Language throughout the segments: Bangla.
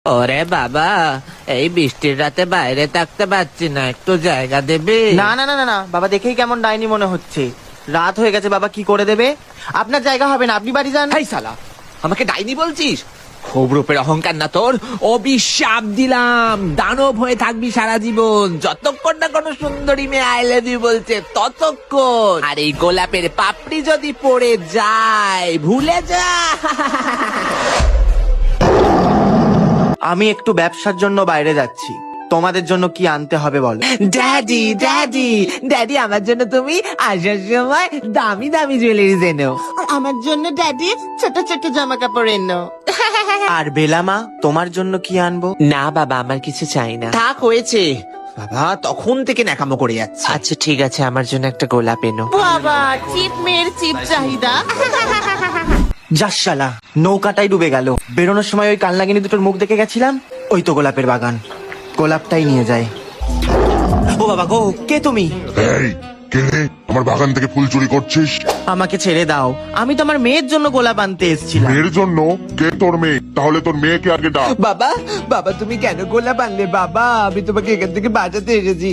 ওরে বাবা, এই বৃষ্টির রাতে বাইরে থাকতে পারছি না, একটু জায়গা দেবে? না না না না না বাবা, দেখেই কেমন ডাইনি মনে হচ্ছে। রাত হয়ে গেছে বাবা, কি করে দেবে? আপনার জায়গা হবে না, আপনি বাড়ি যান। এই শালা, আমাকে ডাইনি বলছিস? খুব রূপের অহংকার না তোর? অভিশাপ দিলাম, দানব হয়ে থাকবি সারা জীবন, যতক্ষণ না কোনো সুন্দরী মেয়ে আই লাভ ইউ বলছে ততক্ষণ। আর এই গোলাপের পাপড়ি যদি পড়ে যায়, ভুলে যা। আমি একটু ব্যবসার জন্য বাইরে যাচ্ছি, তোমাদের জন্য কি আনতে হবে বলো? ড্যাডি ড্যাডি ড্যাডি, আমার জন্য তুমি আসার সময় দামি দামি জুয়েলারি এনো। আমার জন্য ড্যাডি ছোট ছোট জামা কাপড় এনো। আর বেলামা, তোমার জন্য কি আনবো? না বাবা, আমার কিছু চাই না। থাক, হয়েছে বাবা, তখন থেকে ন্যাকামো করে যাচ্ছে। আচ্ছা ঠিক আছে, আমার জন্য একটা গোলাপ এনো। বাবা, চিপ মেয়ের চিপ চাহিদা। যাস শালা, নৌকাটাই ডুবে গেল। বেরোনোর সময় ওই কালনাগিনী দুটোর মুখ দেখে গেছিলাম, ওই তো গোলাপের বাগান। গোলাপটাই নিয়ে যায়। ও বাবা গো, কে তুমি? এই কে রে? আমার বাগান থেকে ফুল চুরি করছিস? আমাকে ছেড়ে দাও, আমি তো আমার মেয়ের জন্য গোলাপ আনতে এসেছিলাম। মেয়ের জন্য? কে তোর মেয়ে? তাহলে তোর মেয়েকে আগে ডাক। বাবা বাবা, তুমি কেন গোলাপ আনলে? বাবা, আমি তোমাকে এখান থেকে বাঁচাতে এসেছি।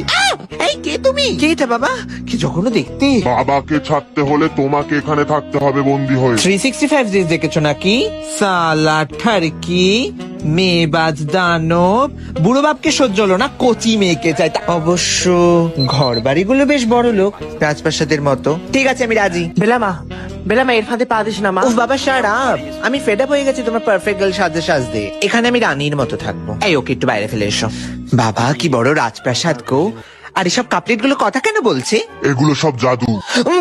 এই কে তুমি? কে এটা বাবা? কি জঘন্য দেখতে। বাবাকে ছাড়তে হলে তোমাকে এখানে থাকতে হবে বন্দি হয়ে। 365 ডেজ দেখেছো নাকি? সালা ঠারকি, মেয়েবাজ দানব। বুড়ো বাপকে সহ্য হলো না, কচি মেয়েকে চাই। অবশ্য ঘর বাড়িগুলো বেশ বড় লোক, রাজপ্রাসাদের মতো। ঠিক আছে, আমি রাজি। বেলামা, বেলামা এর ফাঁদে পা দিস না মা। উফ বাবা, শাট আপ। আমি ফেড আপ হয়ে গেছি তোমার পারফেক্ট গার্ল সাজতে সাজতে। এখানে আমি রানীর মতো থাকবো। এই ওকে একটু বাইরে ফেলে এসো। বাবা, কি বড় রাজপ্রাসাদ গো। আর এসব কাপলেট গুলো কথা কেন বলছে? এগুলো সব জাদু।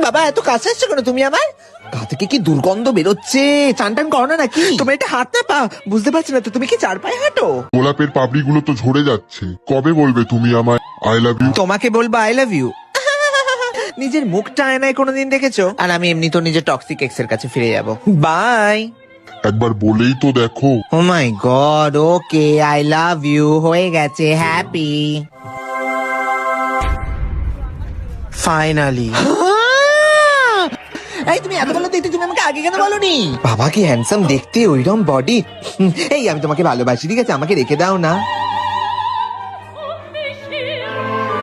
বাবা, এত কাছে আসছো কেন তুমি আমার? গা থেকে কি দুর্গন্ধ বেরোচ্ছে। চান টান করো না নাকি? তোমার এটা হাত না পা বুঝতে পারছি না তো, তুমি কি চার পায়ে হাঁটো? গোলাপের পাপড়িগুলো তো ঝরে যাচ্ছে। কবে বলবে তুমি আমায় আই লাভ ইউ? তোমাকে বলবো আই লাভ ইউ? নিজের মুখটা আয়নায় কোনোদিন দেখেছো? আর আমি এমনি তো নিজের টক্সিক এক্স এর কাছে ফিরে যাব। বাই। একবার বলেই তো দেখো। Oh my god, okay, I love you হয়ে গেছে, হ্যাপি। ফাইনালি। এই তুমি এত ভালো দেখতে, তুমি আমাকে আগে কেন বলনি? বাবা কি হ্যান্ডসাম দেখতে, ওইরকম বডি। এই আমি তোমাকে ভালোবাসি, ঠিক আছে, আমাকে রেখে দাও না।